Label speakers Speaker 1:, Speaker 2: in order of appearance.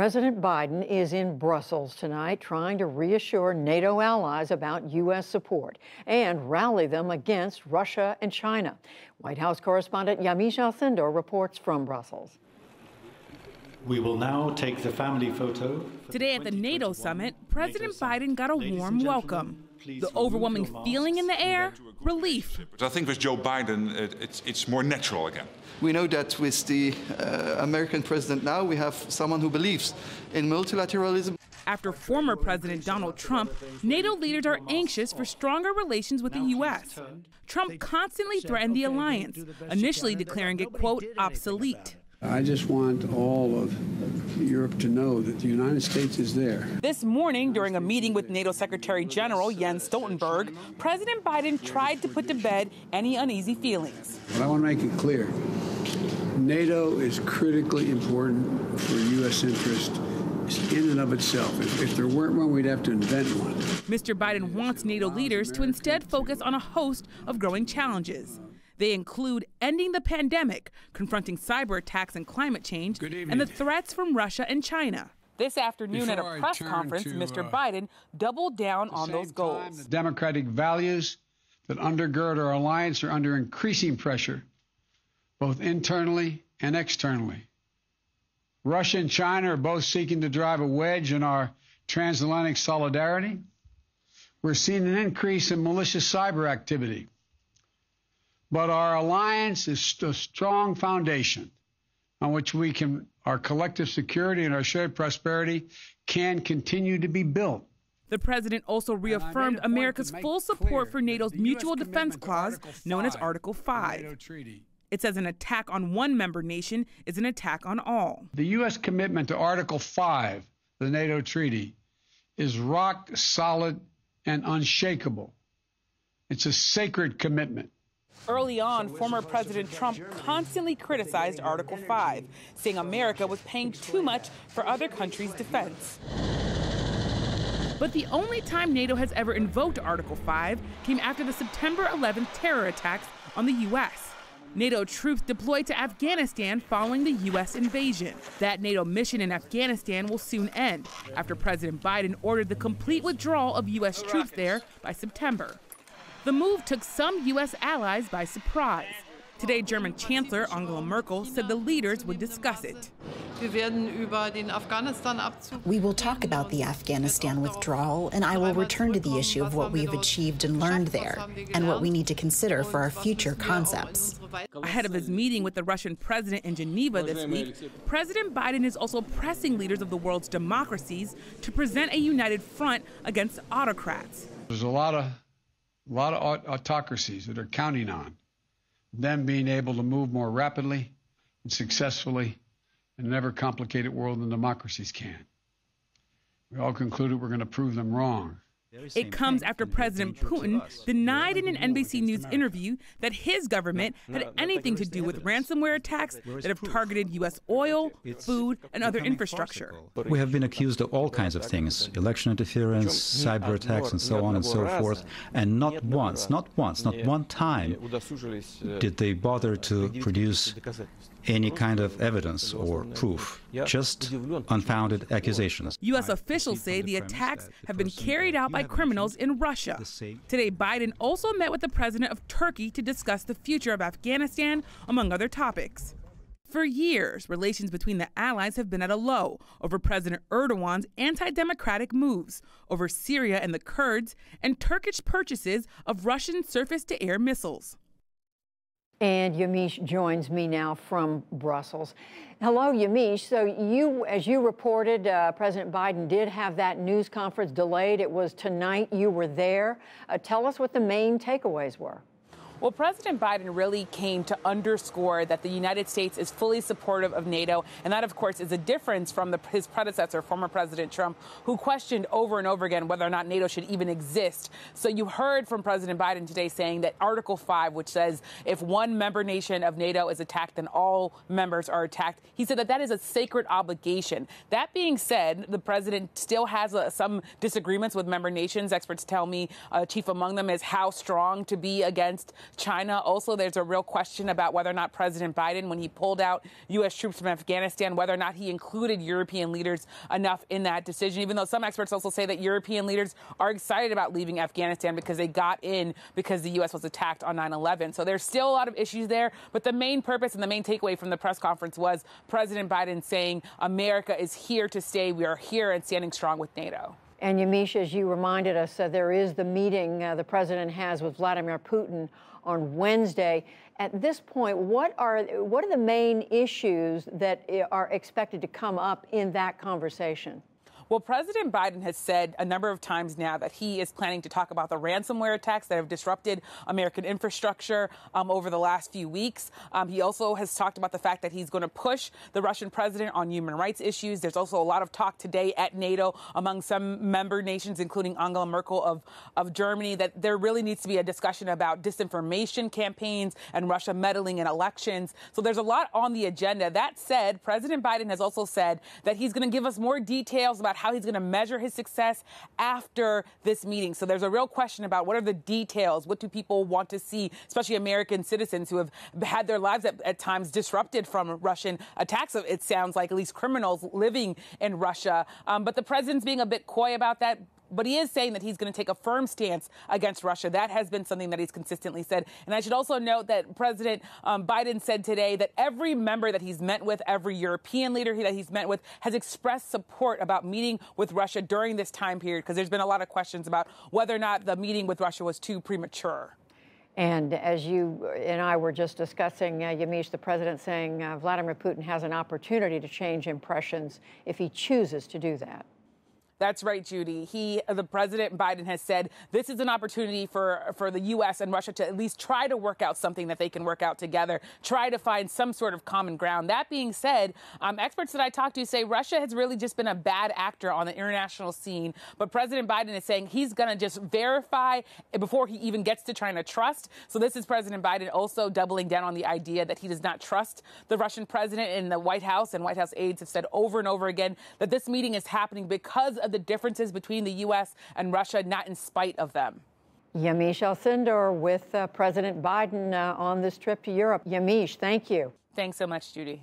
Speaker 1: President Biden is in Brussels tonight trying to reassure NATO allies about U.S. support and rally them against Russia and China. White House correspondent Yamiche Alcindor reports from Brussels.
Speaker 2: We will now take the family photo.
Speaker 3: Today at the NATO summit, President Biden got a warm welcome. The overwhelming feeling in the air? Relief.
Speaker 4: I think with Joe Biden, it's more natural again.
Speaker 5: We know that with the American president now, we have someone who believes in multilateralism.
Speaker 3: After former President Donald Trump, NATO leaders are anxious for stronger relations with the U.S. Trump constantly threatened the alliance, initially declaring it, quote, obsolete.
Speaker 6: I just want all of Europe to know that the United States is there.
Speaker 3: This morning, during a meeting with NATO Secretary General Jens Stoltenberg, President Biden tried to put to bed any uneasy feelings.
Speaker 6: But I want to make it clear, NATO is critically important for U.S. interest in and of itself. If there weren't one, we'd have to invent one. Mr.
Speaker 3: Biden wants NATO leaders to instead focus on a host of growing challenges. They include ending the pandemic, confronting cyber attacks and climate change, and the threats from Russia and China. This afternoon at a press conference, Mr. Biden doubled down on those goals.
Speaker 6: The democratic values that undergird our alliance are under increasing pressure, both internally and externally. Russia and China are both seeking to drive a wedge in our transatlantic solidarity. We're seeing an increase in malicious cyber activity. But our alliance is a strong foundation on which our collective security and our shared prosperity can continue to be built.
Speaker 3: The president also reaffirmed America's full support for NATO's Mutual Defense Clause, known as Article 5. It says an attack on one member nation is an attack on all.
Speaker 6: The U.S. commitment to Article 5 of the NATO treaty is rock solid and unshakable. It's a sacred commitment.
Speaker 3: Early on, former President Trump constantly criticized Article 5, saying America was paying too much for other countries' defense. But the only time NATO has ever invoked Article 5 came after the September 11th terror attacks on the U.S. NATO troops deployed to Afghanistan following the U.S. invasion. That NATO mission in Afghanistan will soon end after President Biden ordered the complete withdrawal of U.S. troops there by September. The move took some U.S. allies by surprise. Today, German Chancellor Angela Merkel said the leaders would discuss it.
Speaker 7: We will talk about the Afghanistan withdrawal, and I will return to the issue of what we have achieved and learned there, and what we need to consider for our future concepts.
Speaker 3: Ahead of his meeting with the Russian president in Geneva this week, President Biden is also pressing leaders of the world's democracies to present a united front against autocrats.
Speaker 6: There's a lot of autocracies that are counting on them being able to move more rapidly and successfully in an ever-complicated world than democracies can. We all concluded we're going to prove them wrong.
Speaker 3: It comes after President Putin denied in an NBC News interview that his government had anything to do with ransomware attacks that have targeted U.S. oil, food, and other infrastructure.
Speaker 8: We have been accused of all kinds of things, election interference, cyber attacks, and so on and so forth. And not one time did they bother to produce any kind of evidence or proof, just unfounded accusations.
Speaker 3: U.S. officials say the attacks have been carried out by criminals in Russia. Today, Biden also met with the president of Turkey to discuss the future of Afghanistan, among other topics. For years, relations between the allies have been at a low over President Erdogan's anti-democratic moves, over Syria and the Kurds, and Turkish purchases of Russian surface-to-air missiles.
Speaker 1: And Yamiche joins me now from Brussels. Hello, Yamiche. So as you reported, President Biden did have that news conference delayed. It was tonight. You were there. Tell us what the main takeaways were.
Speaker 3: Well, President Biden really came to underscore that the United States is fully supportive of NATO. And that, of course, is a difference from his predecessor, former President Trump, who questioned over and over again whether or not NATO should even exist. So you heard from President Biden today saying that Article 5, which says if one member nation of NATO is attacked, then all members are attacked. He said that that is a sacred obligation. That being said, the president still has some disagreements with member nations. Experts tell me chief among them is how strong to be against China. Also, there's a real question about whether or not President Biden, when he pulled out U.S. troops from Afghanistan, whether or not he included European leaders enough in that decision, even though some experts also say that European leaders are excited about leaving Afghanistan because they got in because the U.S. was attacked on 9/11. So there's still a lot of issues there. But the main purpose and the main takeaway from the press conference was President Biden saying America is here to stay. We are here and standing strong with NATO.
Speaker 1: And Yamiche, as you reminded us, there is the meeting the president has with Vladimir Putin on Wednesday. At this point, what are the main issues that are expected to come up in that conversation?
Speaker 3: Well, President Biden has said a number of times now that he is planning to talk about the ransomware attacks that have disrupted American infrastructure over the last few weeks. He also has talked about the fact that he's going to push the Russian president on human rights issues. There's also a lot of talk today at NATO among some member nations, including Angela Merkel of Germany, that there really needs to be a discussion about disinformation campaigns and Russia meddling in elections. So there's a lot on the agenda. That said, President Biden has also said that he's going to give us more details about how he's going to measure his success after this meeting. So there's a real question about what are the details? What do people want to see, especially American citizens who have had their lives at times disrupted from Russian attacks? It sounds like at least criminals living in Russia. But the president's being a bit coy about that. But he is saying that he's going to take a firm stance against Russia. That has been something that he's consistently said. And I should also note that President Biden said today that every member that he's met with, every European leader that he's met with, has expressed support about meeting with Russia during this time period, because there's been a lot of questions about whether or not the meeting with Russia was too premature.
Speaker 1: And as you and I were just discussing, Yamiche, the president saying Vladimir Putin has an opportunity to change impressions if he chooses to do that.
Speaker 3: That's right, Judy. The President Biden has said this is an opportunity for the U.S. and Russia to at least try to work out something that they can work out together, try to find some sort of common ground. That being said, experts that I talked to say Russia has really just been a bad actor on the international scene. But President Biden is saying he's going to just verify before he even gets to trying to trust. So this is President Biden also doubling down on the idea that he does not trust the Russian president. In the White House, and White House aides have said over and over again that this meeting is happening because of the differences between the U.S. and Russia, not in spite of them.
Speaker 1: Yamiche Alcindor with President Biden on this trip to Europe. Yamiche, thank you.
Speaker 3: Thanks so much, Judy.